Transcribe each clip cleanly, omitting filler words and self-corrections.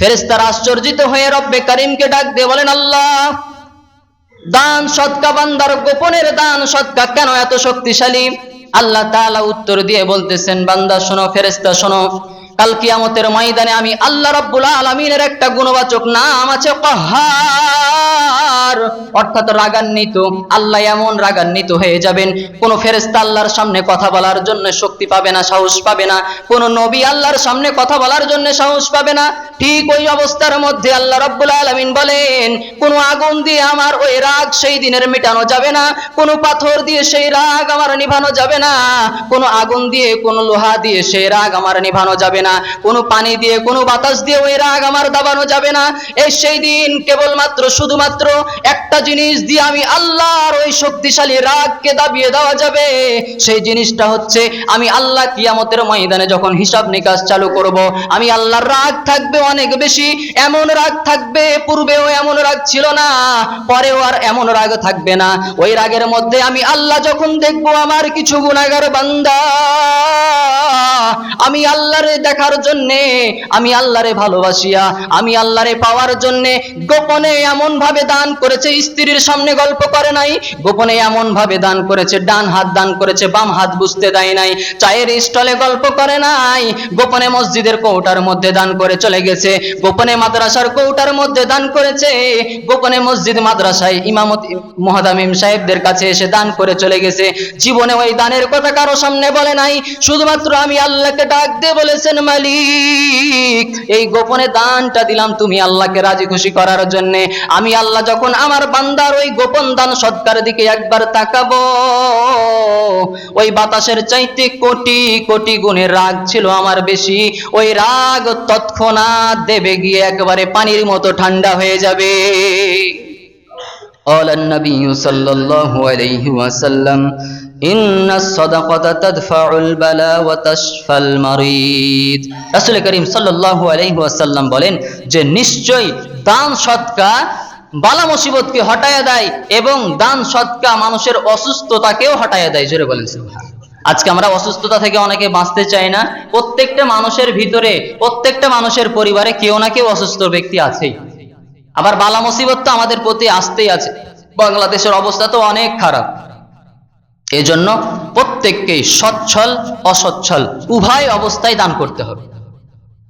ফেরেশতারা আশ্চর্যিত হয়ে রব্বে কারিমকে ডাক দিয়ে বলেন, আল্লাহ, দান সদকা, বান্দার গোপনের দান সদকা কেন এত শক্তিশালী? আল্লাহ তাআলা উত্তর দিয়ে বলতেছেন, বান্দা শোনো, ফেরেশতা শোনো, কাল কিয়ামতের ময়দানে আমি আল্লাহ রাব্বুল আলামিনের একটা গুণবাচক নাম আছে, কাহ্হার, অর্থাৎ রাগান্বিত। আল্লাহ এমন রাগান্বিত হয়ে যাবেন, কোন ফেরেশতা আল্লাহর সামনে কথা বলার জন্য শক্তি পাবে না, সাহস পাবে না। কোন নবী আল্লাহর সামনে কথা বলার জন্য সাহস পাবে না। ঠিক ওই অবস্থার মধ্যে আল্লাহ রাব্বুল আলামিন বলেন, কোন আগুন দিয়ে আমার ওই রাগ সেই দিনের মেটানো যাবে না, কোন পাথর দিয়ে সেই রাগ আমার নিভানো যাবে না, কোন আগুন দিয়ে, কোন লোহা দিয়ে সেই রাগ আমার নিভানো যাবে না, কোন পানি দিয়ে, কোন বাতাস দিয়ে ওই রাগ আমার দাবানো যাবে না। এই সেই দিন কেবলমাত্র শুধুমাত্র একটা জিনিস দিয়ে আমি আল্লাহর ওই শক্তিশালী রাগকে দাবিয়ে দেওয়া যাবে। সেই জিনিসটা হচ্ছে, আমি আল্লাহ কিয়ামতের ময়দানে যখন হিসাব নিকাশ চালু করব, আমি আল্লাহর রাগ থাকবে অনেক বেশি। এমন রাগ থাকবে, পূর্বেও এমন রাগ ছিল না, পরেও আর এমন রাগ থাকবে না। ওই রাগের মধ্যে আমি আল্লাহ যখন দেখবো আমার কিছু গুনাহগার বান্দা আমি আল্লাহরে দেখার জন্যে, আমি আল্লাহরে ভালোবাসিয়া, আমি আল্লাহরে পাওয়ার জন্যে গোপনে এমন ভাবে দান করেছে, স্ত্রীর সামনে গল্প করে নাই, গোপনে এমন ভাবে দান করেছে, ডান হাত দান করেছে, বাম হাত বুঝতে দেয় নাই, চায়ের স্টলে গল্প করে নাই, গোপনে মসজিদের কৌটার মধ্যে দান করে চলে গেছে, গোপনে মাদ্রাসার কৌটার মধ্যে দান করেছে, গোপনে মসজিদ মাদ্রাসায় ইমামতি মুহাদ্দিম সাহেবদের কাছে এসে দান করে চলে গেছে। জীবনে ওই দানের কথা কারো সামনে বলে নাই, শুধুমাত্র আমি আল্লাহকে ডাক দিয়ে বলেছেন, মালিক, এই গোপনে দানটা দিলাম তুমি আল্লাহকে রাজি খুশি করার জন্য। আমি আল্লাহ যখন আমার বান্দার ওই গোপন দান সৎকার দিকে একবার তাকাবো, ওই বাতাসের চাইতে কোটি কোটি গুণের রাগ ছিল আমার বেশি, ওই রাগ তৎক্ষণাৎ দেবে গিয়ে একেবারে পানির মতো ঠান্ডা হয়ে যাবে। আলান নবী সাল্লাল্লাহু আলাইহি ওয়াসাল্লাম, ইন্নাস সাদাকাতা তাদফাউল বালা ওয়া তাশফাল মারিদ। রাসূল করিম সাল্লাল্লাহু আলাইহি ওয়াসাল্লাম বলেন যে নিশ্চয়ই দান সদকা বালা মুসিবতকে হটায়া দেয় এবং দান সদকা মানুষের অসুস্থতাকেও হটায়া দেয়। জোরে বলেন সুবহানাল্লাহ। আজকে আমরা অসুস্থতা থেকে অনেকে বাঁচতে চাই না। প্রত্যেকটা মানুষের ভিতরে, প্রত্যেকটা মানুষের পরিবারে কেউ না কেউ অসুস্থ ব্যক্তি আছেই। আবার বালা মুসিবত তো আমাদের প্রতি আসতেই আছে। বাংলাদেশের অবস্থা তো অনেক খারাপ। এজন্য প্রত্যেককেই সচ্ছল অসচ্ছল উভয় অবস্থায় দান করতে হবে।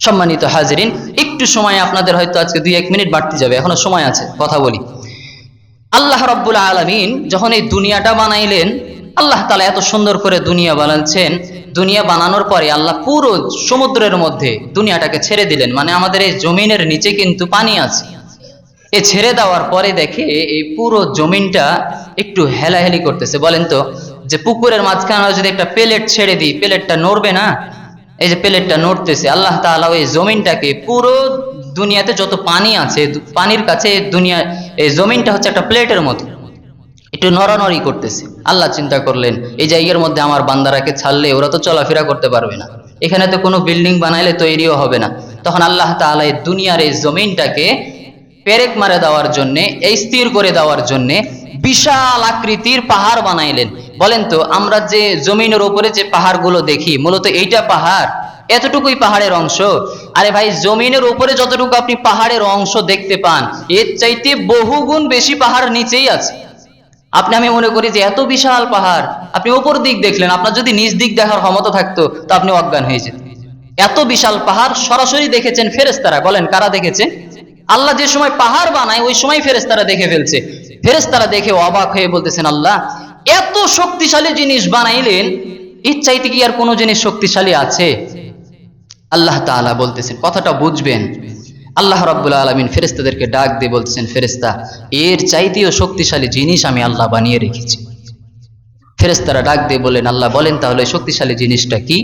সম্মানিত হাজিরিন, একটু সময় আপনাদের হয়তো আজকে 2-1 মিনিট বাড়তে যাবে, এখনো সময় আছে, কথা বলি। আল্লাহ রাব্বুল আলামিন যখন এই দুনিয়াটা বানাইলেন, আল্লাহ তাআলা এত সুন্দর করে দুনিয়া বানাচ্ছেন। দুনিয়া বানানোর পরে আল্লাহ পুরো সমুদ্রের মধ্যে দুনিয়াটাকে ছেড়ে দিলেন, মানে আমাদের এই জমিনের নিচে কিন্তু পানি আছে। এ ছেড়ে দেওয়ার পরে দেখে এই পুরো জমিনটা একটু হেলাহেলি করতেছে। বলেন তো, যে পুকুরের মাঝখানে যদি একটা প্লেট ছেড়ে দিই, প্লেটটা নড়বে না? এই যে প্লেটটা নড়তেছে, আল্লাহ তাআলা এই জমিনটাকে, পুরো দুনিয়াতে যত পানি আছে, পানির কাছে দুনিয়া, এই জমিনটা হচ্ছে একটা প্লেটের মতো, একটু নড়ানড়ি করতেছে। আল্লাহ চিন্তা করলেন, এই জায়গার মধ্যে আমার বান্দারাকে ছাড়লে ওরা তো চলাফেরা করতে পারবে না, এখানে তো কোনো বিল্ডিং বানাইলে তৈরিও হবে না। তখন আল্লাহ তাআলা এই দুনিয়ার এই জমিনটাকে পেরেক মারে দেওয়ার জন্যে, এই স্থির করে দেওয়ার জন্যে বিশাল আকৃতির পাহাড় বানাইলেন। বলেন তো, আমরা যে জমিনের উপরে যে পাহাড়গুলো দেখি, মূলত এইটা পাহাড়, এতটুকুই পাহাড়ের অংশ? আরে ভাই, জমিনের উপরে যতটুকু আপনি পাহাড়ের অংশ দেখতে পান, এর চাইতে বহুগুণ বেশি পাহাড় নিচেই আছে। আমি মনে করি যে এত বিশাল পাহাড়, আপনি উপর দিক দেখলেন, আপনার যদি নিচ দিক দেখার ক্ষমতা থাকতো তো আপনি অজ্ঞান হয়ে যেতেন। এত বিশাল পাহাড় সরাসরি দেখেছেন ফেরেশতারা। বলেন কারা দেখেছে? আল্লাহ যে সময় পাহাড় বানায় ওই সময় ফেরেশতারা দেখে ফেলছে। ফেরেশতারা দেখে অবাক হয়ে বলতেছেন, আল্লাহ এত শক্তিশালী জিনিস বানাইলেন, এর চাইতে কি আর কোনো জিনিস শক্তিশালী আছে? আল্লাহ তাআলা বলতেছেন, কথাটা বুঝবেন। আল্লাহ রাব্বুল আলামিন ফেরেশতাদেরকে ডাক দিয়ে বলতেছেন, ফেরেশতা, এর চাইতেও শক্তিশালী জিনিস আমি আল্লাহ বানিয়ে রেখেছি। ফেরেশতারা ডাক দিয়ে বললেন, আল্লাহ বলেন তাহলে শক্তিশালী জিনিসটা কি?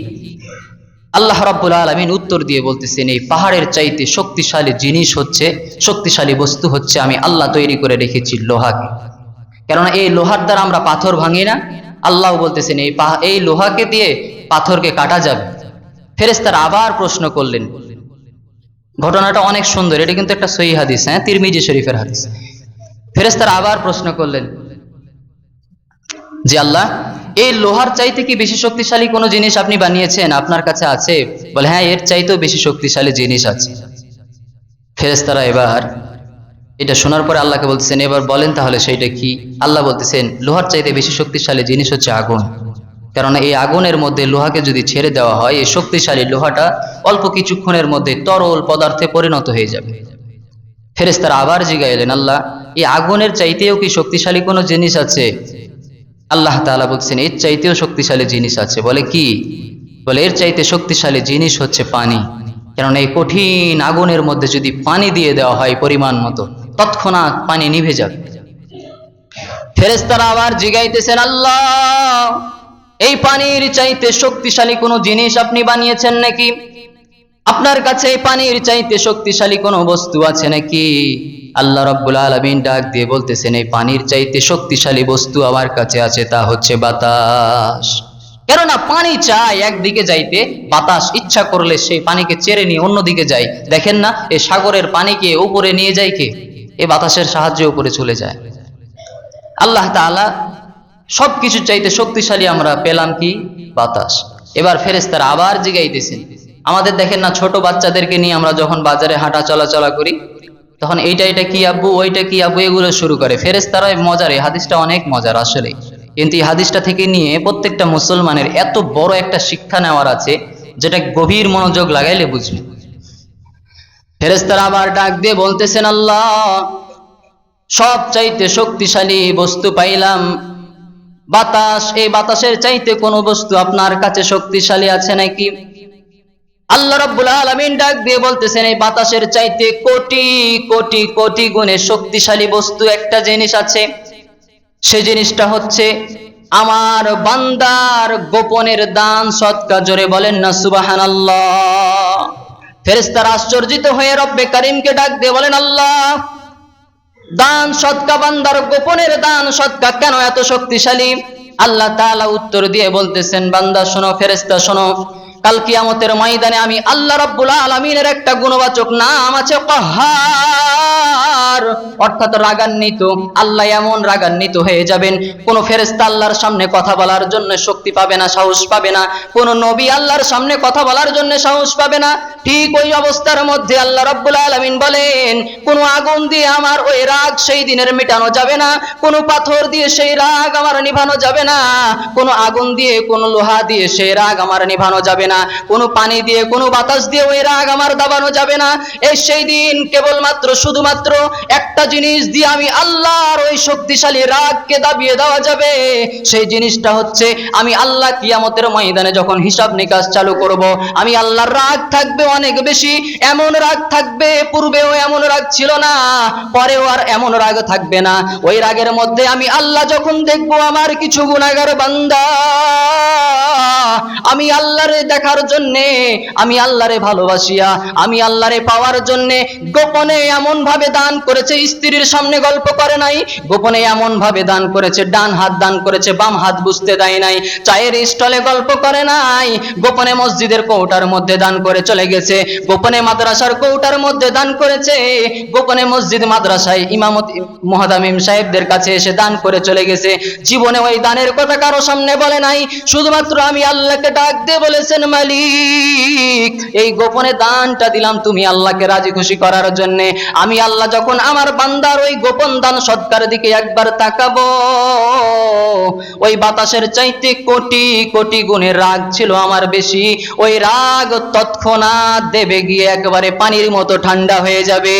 আল্লাহ রাব্বুল আলামিন উত্তর দিয়ে বলতেছেন, এই পাহাড়ের চাইতে শক্তিশালী জিনিস হচ্ছে, শক্তিশালী বস্তু হচ্ছে আমি আল্লাহ তৈরি করে রেখেছি লোহাকে। কেননা এই লোহার দ্বারা আমরা পাথর ভাঙি না। আল্লাহ বলতেছেন এই লোহাকে দিয়ে পাথরকে কাটা যাবে। ফেরেশতারা আবার প্রশ্ন করলেন, ঘটনাটা অনেক সুন্দর, এটা কিন্তু একটা সহিহ হাদিস, হ্যাঁ, তিরমিজি শরীফের হাদিস। ফেরেশতারা আবার প্রশ্ন করলেন যে আল্লাহ, এই লোহার চাইতে কি বেশি শক্তিশালী কোনো জিনিস আপনি বানিয়েছেন, আপনার কাছে আছে? বলে হ্যাঁ, এর চাইতেও বেশি শক্তিশালী জিনিস আছে। ফেরেশতারা এবার এটা শোনার পরে আল্লাহকে বলতেছেন, এবার বলেন তাহলে সেইটা কি? আল্লাহ বলতেছেন, লোহার চাইতে বেশি শক্তিশালী জিনিস হচ্ছে আগুন। কারণ এই আগুনের মধ্যে লোহাকে যদি ছেড়ে দেওয়া হয়, এই শক্তিশালী লোহাটা অল্প কিছুক্ষণের মধ্যে তরল পদার্থে পরিণত হয়ে যাবে। ফেরেশতারা আবার জিজ্ঞাসা, আল্লাহ, এই আগুনের চাইতেও কি শক্তিশালী কোনো জিনিস আছে? আল্লাহ তাআলা বলছেন, এর চাইতেও শক্তিশালী জিনিস আছে। বলে কি? বলে এর চাইতে শক্তিশালী জিনিস হচ্ছে পানি। কারণ এই কঠিন আগুনের মধ্যে যদি পানি দিয়ে দেওয়া হয় পরিমাণ মতো, তৎক্ষণাৎ পানি নিভে যাবে। ফেরেশতারা আবার জিগাইতেছেন, আল্লাহ, এই পানির চাইতে শক্তিশালী কোনো জিনিস আপনি বানিয়েছেন নাকি? আপনার কাছে এই পানির চাইতে শক্তিশালী কোনো বস্তু আছে নাকি? আল্লাহ রাব্বুল আলামিন ডাক দিয়ে বলতেছেন, এই পানির চাইতে শক্তিশালী বস্তু আমার কাছে আছে, তা হচ্ছে বাতাস। কেননা পানি চায় একদিকে যাইতে, বাতাস ইচ্ছা করলে সেই পানিকে চেড়ে নিয়ে অন্যদিকে যায়। দেখেন না, এই সাগরের পানিকে উপরে নিয়ে যায় কে? এই বাতাসের সাহায্যে উপরে চলে যায়। আল্লাহ তাআলা সবকিছু চাইতে শক্তিশালী আমরা পেলাম কি? বাতাস। এবার ফেরেশতারা আবার জিগাইতেছেন, আমাদের দেখেন না, ছোট বাচ্চাদেরকে নিয়ে আমরা যখন বাজারে হাঁটা চলাচলা করি, তখন এইটা কি আব্বু, ওইটা কি আব্বু, এগুলো শুরু করে। ফেরেশতারা মজার, এই হাদিসটা অনেক মজার আসলে। কিন্তু এই হাদিসটা থেকে নিয়ে প্রত্যেকটা মুসলমানের এত বড় একটা শিক্ষা নেওয়ার আছে, যেটা গভীর মনোযোগ লাগাইলে বুঝবে। ফেরেশতারা আবার ডাক দিয়ে বলতেছেন, আল্লাহ, সব চাইতে শক্তিশালী বস্তু পাইলাম বাতাস। এই বাতাসের চাইতে কোনো বস্তু আপনার কাছে শক্তিশালী আছে নাকি? আল্লাহ রাব্বুল আলামিন ডাক দিয়ে বলতেছেন, এই বাতাসের চাইতে কোটি কোটি কোটি গুণে শক্তিশালী বস্তু একটা জিনিস আছে। সেই জিনিসটা হচ্ছে আমার বান্দার গোপনের দান সদকা। জোরে বলেন না সুবহানাল্লাহ। ফেরেশতারা আশ্চর্যিত হয়ে রব্বে কারীমকে ডাক দিয়ে বলেন, আল্লাহ, দান সদকা, বান্দার গোপনের দান সদকা কেন এত শক্তিশালী? আল্লাহ তাআলা উত্তর দিয়ে বলতেছেন, বান্দা শোনো, ফেরেশতা শোনো, কাল কিয়ামতের ময়দানে আমি আল্লাহ রাব্বুল আলামিনের একটা গুণবাচক নাম আছে, কাহ্হার, অর্থাৎ রাগান্বিত। আল্লাহ এমন রাগান্বিত হয়ে যাবেন, কোন ফেরেশতা আল্লাহর সামনে কথা বলার জন্য শক্তি পাবে না, সাহস পাবে না। কোন নবী আল্লাহর সামনে কথা বলার জন্য সাহস পাবে না। ঠিক ওই অবস্থার মধ্যে আল্লাহ রাব্বুল আলামিন বলেন, কোন আগুন দিয়ে আমার ওই রাগ সেই দিনের মেটানো যাবে না, কোন পাথর দিয়ে সেই রাগ আমার নিভানো যাবে না, কোন আগুন দিয়ে, কোন লোহা দিয়ে সেই রাগ আমার নিভানো যাবে না, কোন পানি দিয়ে, কোন বাতাস দিয়ে ওই রাগ আমার দাবানো যাবে না। এই সেই দিন কেবলমাত্র শুধুমাত্র একটা জিনিস দিয়ে আমি আল্লাহর ওই শক্তিশালী রাগকে দাবিয়ে দেওয়া যাবে। সেই জিনিসটা হচ্ছে, আমি আল্লাহ কিয়ামতের ময়দানে যখন হিসাব নিকাশ চালু করব, আমি আল্লাহর রাগ থাকবে অনেক বেশি। এমন রাগ থাকবে, পূর্বেও এমন রাগ ছিল না, পরেও আর এমন রাগ থাকবে না। ওই রাগের মধ্যে আমি আল্লাহ যখন দেখবো আমার কিছু গুনাহগার বান্দা, আমি আল্লাহরে দেখার জন্যে, আমি আল্লাহরে ভালোবাসিয়া, আমি আল্লাহরে পাওয়ার জন্যে গোপনে এমন ভাবে দান করেছে, স্ত্রীর সামনে গল্প করে নাই, গোপনে এমন ভাবে দান করেছে, ডান হাত দান করেছে, বাম হাত বুঝতে দেয় নাই, চায়ের স্টলে গল্প করে নাই, গোপনে মসজিদের কৌটার মধ্যে দান করে চলে গেছে, গোপনে মাদ্রাসার কৌটার মধ্যে দান করেছে, গোপনে মসজিদ মাদ্রাসায় ইমামতি মুহাদ্দিম সাহেবদের কাছে এসে দান করে চলে গেছে। জীবনে ওই দানের কথা কারো সামনে বলে নাই, শুধুমাত্র আমি আল্লাহকে ডাক দিয়ে বলেছেন, মালিক, এই গোপনে দানটা দিলাম তুমি আল্লাহকে রাজি খুশি করার জন্য। আমি আল্লাহ যখন আমার বান্দার ওই গোপন দান সৎকার দিকে একবার তাকাবো, ওই বাতাসের চাইতে কোটি কোটি গুণের রাগ ছিল আমার বেশি, ওই রাগ তৎক্ষণাৎ দেবে গিয়ে একেবারে পানির মতো ঠান্ডা হয়ে যাবে।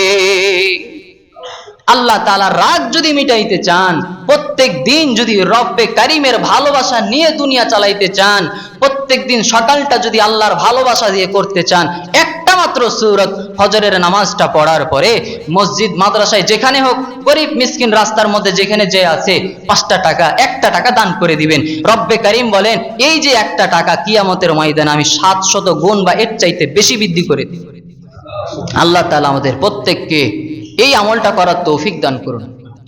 আল্লাহ তাআলা রাগ যদি মিটাইতে চান, প্রত্যেক দিন যদি রব্বে কারীমের ভালোবাসা নিয়ে দুনিয়া চালাইতে চান, প্রত্যেক দিন সকালটা যদি আল্লাহর ভালোবাসা দিয়ে করতে চান, একটা মাত্র সূরত ফজরের নামাজটা পড়ার পরে মসজিদ মাদ্রাসায় যেখানে হোক, গরিব মিসকিন রাস্তার মধ্যে যেখানে যে আছে, 5টা টাকা 1টা টাকা দান করে দিবেন। রব্বে কারীম বলেন, এই যে 1টা টাকা কিয়ামতের ময়দানে আমি 700 গুণ বা এর চাইতে বেশি বৃদ্ধি করে দিই। আল্লাহ তাআলা আমাদের প্রত্যেককে এই আমলটা করার তৌফিক দান করুন।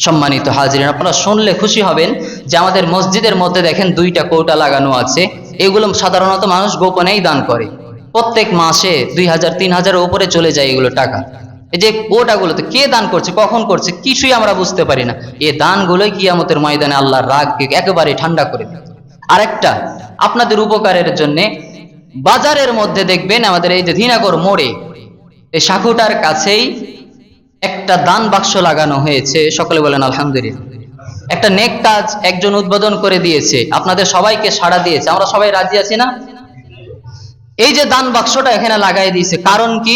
সম্মানিত হাজিরিন, আপনারা শুনলে খুশি হবেন যে আমাদের মসজিদের মধ্যে দেখেন 2টা কৌটা লাগানো আছে। এগুলো সাধারণত মানুষ গোপনেই দান করে, প্রত্যেক মাসে 2000-3000 উপরে চলে যায় এগুলো টাকা। এই যে কৌটাগুলোতে কে দান করছে, কখন করছে, কিছুই আমরা বুঝতে পারি না। এই দানগুলোই কিয়ামতের ময়দানে আল্লাহর রাগকে একেবারে ঠান্ডা করে দেয়। আরেকটা আপনাদের উপকারের জন্য, বাজারের মধ্যে দেখবেন আমাদের এই যে ধিনাগর মোড়ে, এই সাকুটার কাছেই একটা দান বাক্স লাগানো হয়েছে, সকলে বলেন আলহামদুলিল্লাহ। একটা নেক কাজ একজন উদ্বোধন করে দিয়েছে, আপনাদের সবাইকে সাড়া দিয়েছে, আমরা সবাই রাজি আছি না? এই যে দান বাক্সটা এখানে লাগাই দিয়েছে, কারণ কি?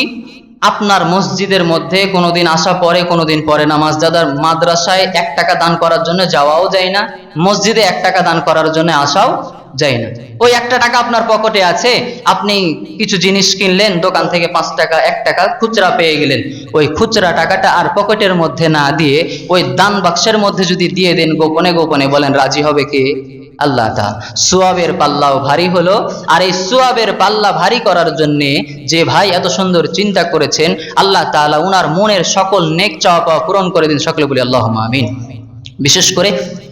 আপনার মসজিদের মধ্যে কোনোদিন আসা পরে, কোনোদিন পরে না, মাদ্রাসায় 1 টাকা দান করার জন্য যাওয়াও যায় না, মসজিদে 1 টাকা দান করার জন্য আসাও যায় না। ওই 1 টাকা আপনার পকেটে আছে, আপনি কিছু জিনিস কিনলেন, দোকান থেকে 5 টাকা 1 টাকা খুচরা পেয়ে গেলেন, ওই খুচরা টাকাটা আর পকেটের মধ্যে না দিয়ে ওই দান বাক্সের মধ্যে যদি দিয়ে দেন গোপনে গোপনে, বলেন রাজি হবে কে? আল্লাহ তাআলা। সওয়াবের পাল্লাও ভারী হলো। আর এই সওয়াবের পাল্লা ভারী করার জন্য যে ভাই এত সুন্দর চিন্তা করেছেন, আল্লাহ তাআলা উনার মনের সকল নেক চাওয়া পাওয়া পূরণ করে দিন, সকলে বলি আল্লাহুম্মা আমিন। বিশেষ করে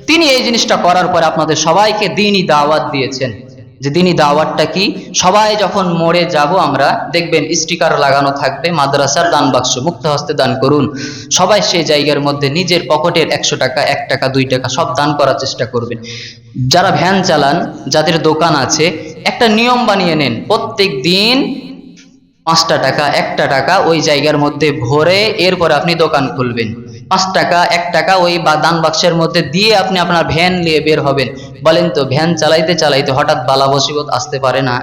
তিনি এই জিনিসটা করার পরে আপনাদের সবাইকে দ্বীনি দাওয়াত দিয়েছেন। যে দ্বীনি দাওয়াতটা কি? সবাই যখন মরে যাব আমরা, দেখবেন স্টিকার লাগানো থাকবে, মাদ্রাসার দান বাক্স, মুক্ত হস্তে দান করুন। সবাই সেই জায়গার মধ্যে নিজের পকেটের 100 টাকা, 1 টাকা, 2 টাকা সব দান করার চেষ্টা করবেন। যারা ভ্যান চালান, যাদের দোকান আছে, একটা নিয়ম বানিয়ে নেন, প্রত্যেক দিন 5টা টাকা, 1টা টাকা ওই জায়গার মধ্যে ভরে এরপরে আপনি দোকান খুলবেন। 5 টাকা, 1 টাকা ওই দান বাক্সের মধ্যে দিয়ে আপনি আপনার ভ্যান নিয়ে বের হবেন। বলেন তো, ভ্যান চালাইতে চালাইতে হঠাৎ বালা মুসিবত আসতে পারে না?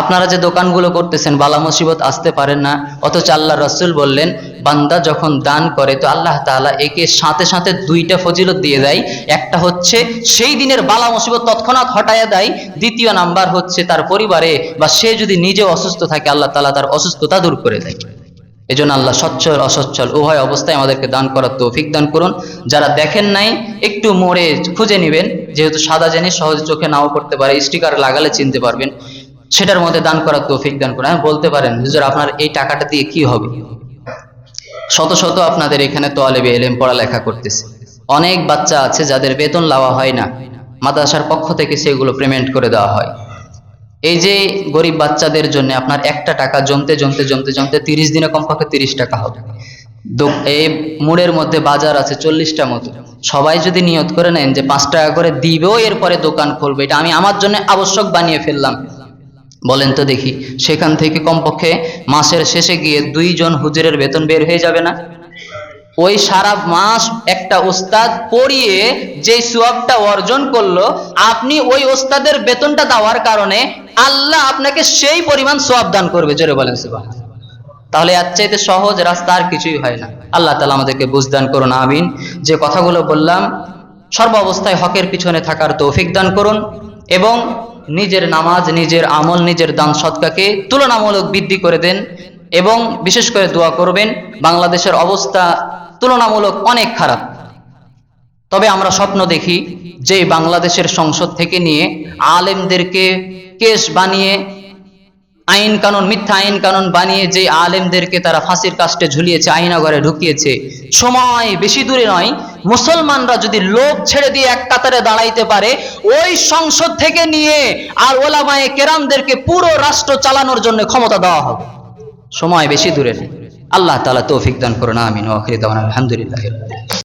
আপনারা যে দোকানগুলো করতেছেন, বালা মুসিবত আসতে পারেন না? অথচ আল্লাহ রাসূল বললেন, বান্দা যখন দান করে তো আল্লাহ তাআলা একে সাথে সাথে 2টা ফজিলত দিয়ে দেয়। একটা হচ্ছে সেই দিনের বালা মুসিবত তৎক্ষণাৎ হটায়া দেয়, দ্বিতীয় নাম্বার হচ্ছে তার পরিবারে বা সে যদি নিজে অসুস্থ থাকে, আল্লাহ তাআলা তার অসুস্থতা দূর করে দেয়। এজন্য আল্লাহ সচ্ছল অসচ্ছল উভয় অবস্থায় আমাদেরকে দান করার তৌফিক দান করুন। যারা দেখেন নাই, একটু মোড়ে খুঁজে নেবেন, যেহেতু সাদা জিনিস সহজে চোখে নাও পড়তে পারে, স্টিকার লাগালে চিনতে পারবেন, সেটার মধ্যে দান করার তৌফিক দান করুন। হ্যাঁ, বলতে পারেন হুজুর আপনার এই টাকাটা দিয়ে কি হবে? শত শত আপনাদের এখানে তোয়ালেবে ইলম পড়ালেখা করতেছে, অনেক বাচ্চা আছে যাদের বেতন লওয়া হয় না, মাদ্রাসার পক্ষ থেকে সেগুলো পেমেন্ট করে দেওয়া হয়। এই যে গরিব বাচ্চাদের জন্য আপনার 1টা টাকা জমতে জমতে জমতে জমতে 30 দিনে কমপক্ষে 30 টাকা হবে। এই মুড়ের মধ্যে বাজার আছে 40টা মতো, সবাই যদি নিয়ত করে নেন যে 5 টাকা করে দিবেও এরপরে দোকান খুলবে, এটা আমি আমার জন্য আবশ্যক বানিয়ে ফেললাম, বলেন তো দেখি, সেখান থেকে কমপক্ষে মাসের শেষে গিয়ে 2 জন হুজুরের বেতন বের হয়ে যাবে না? ওই সারা মাস একটা ওস্তাদ পড়িয়ে যে সওয়াবটা অর্জন করলো, আপনি ওই ওস্তাদের বেতনটা দেওয়ার কারণে আল্লাহ আপনাকে সেই পরিমাণ সওয়াব দান করবে, জোরে বলেন সুবহানাল্লাহ। তাহলে এর চাইতে সহজ রাস্তা আর কিছুই হয় না। আল্লাহ তাআলা আমাদেরকে বুঝদান করুন, আমিন। যে কথাগুলো বললাম, সর্ব অবস্থায় হকের পিছনে থাকার তৌফিক দান করুন এবং নিজের নামাজ, নিজের আমল, নিজের দান সদকাকে তুলনামূলক বৃদ্ধি করে দেন এবং বিশেষ করে দোয়া করবেন। বাংলাদেশের অবস্থা তুলনামূলক অনেক খারাপ, তবে আমরা স্বপ্ন দেখি যে বাংলাদেশের সংসদ থেকে নিয়ে আলেমদেরকে কেস বানিয়ে, আইন কানুন, মিথ্যা আইন কানুন বানিয়ে যে আলেমদেরকে তারা ফাঁসির কাস্টে ঝুলিয়েছে, আয়নাঘরে ঢুকিয়েছে, সময় বেশি দূরে নয়, মুসলমানরা যদি লোভ ছেড়ে দিয়ে এক কাতারে দাঁড়াইতে পারে, ওই সংসদ থেকে নিয়ে আর ওলামায়ে কেরামদেরকে পুরো রাষ্ট্র চালানোর জন্য ক্ষমতা দেওয়া হবে। সময় বেশি দূরে নেই। আল্লাহ তাআলা তৌফিক দান করুন, আমিন। ওয়া আখিরু দাওয়ানা আলহামদুলিল্লাহ।